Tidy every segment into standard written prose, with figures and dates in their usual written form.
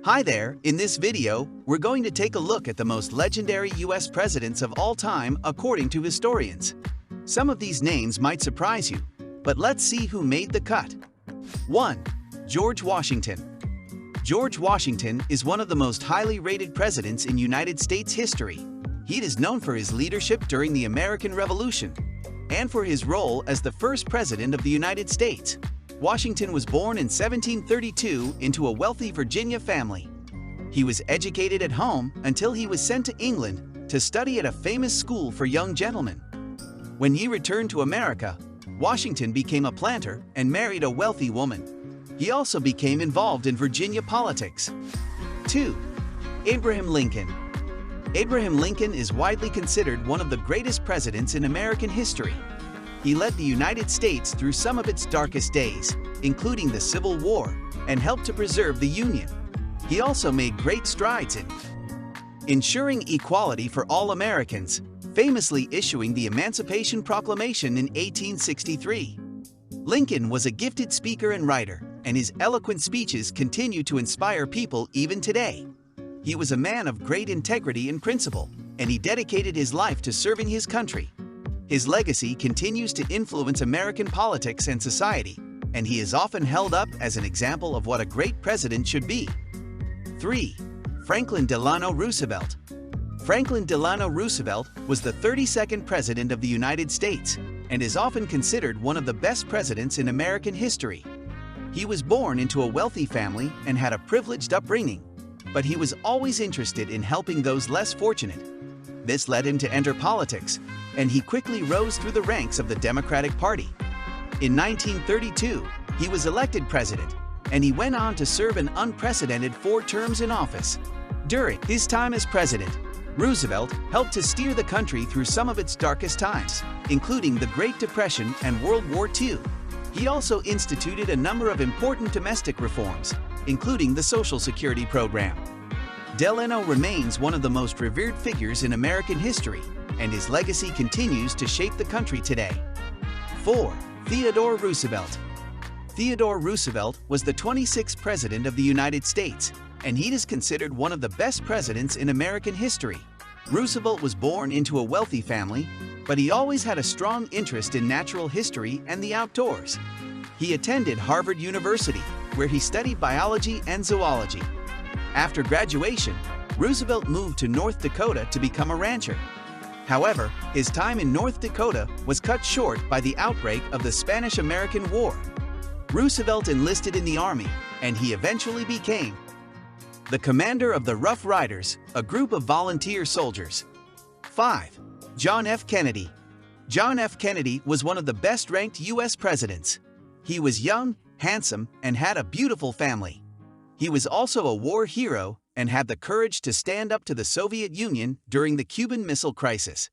Hi there, in this video, we're going to take a look at the most legendary US presidents of all time according to historians. Some of these names might surprise you, but let's see who made the cut. 1. George Washington. George Washington is one of the most highly rated presidents in United States history. He is known for his leadership during the American Revolution and for his role as the first president of the United States. Washington was born in 1732 into a wealthy Virginia family. He was educated at home until he was sent to England to study at a famous school for young gentlemen. When he returned to America, Washington became a planter and married a wealthy woman. He also became involved in Virginia politics. 2. Abraham Lincoln. Abraham Lincoln is widely considered one of the greatest presidents in American history. He led the United States through some of its darkest days, including the Civil War, and helped to preserve the Union. He also made great strides in ensuring equality for all Americans, famously issuing the Emancipation Proclamation in 1863. Lincoln was a gifted speaker and writer, and his eloquent speeches continue to inspire people even today. He was a man of great integrity and principle, and he dedicated his life to serving his country. His legacy continues to influence American politics and society, and he is often held up as an example of what a great president should be. 3. Franklin Delano Roosevelt. Franklin Delano Roosevelt was the 32nd President of the United States and is often considered one of the best presidents in American history. He was born into a wealthy family and had a privileged upbringing, but he was always interested in helping those less fortunate. This led him to enter politics, and he quickly rose through the ranks of the Democratic Party. In 1932, he was elected president, and he went on to serve an unprecedented 4 terms in office. During his time as president, Roosevelt helped to steer the country through some of its darkest times, including the Great Depression and World War II. He also instituted a number of important domestic reforms, including the Social Security program. Delano remains one of the most revered figures in American history, and his legacy continues to shape the country today. 4. Theodore Roosevelt. Theodore Roosevelt was the 26th President of the United States, and he is considered one of the best presidents in American history. Roosevelt was born into a wealthy family, but he always had a strong interest in natural history and the outdoors. He attended Harvard University, where he studied biology and zoology. After graduation, Roosevelt moved to North Dakota to become a rancher. However, his time in North Dakota was cut short by the outbreak of the Spanish-American War. Roosevelt enlisted in the Army, and he eventually became the commander of the Rough Riders, a group of volunteer soldiers. 5. John F. Kennedy. John F. Kennedy was one of the best-ranked U.S. presidents. He was young, handsome, and had a beautiful family. He was also a war hero and had the courage to stand up to the Soviet Union during the Cuban Missile Crisis.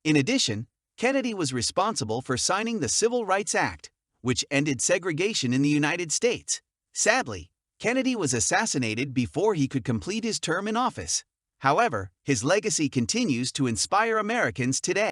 In addition, Kennedy was responsible for signing the Civil Rights Act, which ended segregation in the United States. Sadly, Kennedy was assassinated before he could complete his term in office. However, his legacy continues to inspire Americans today.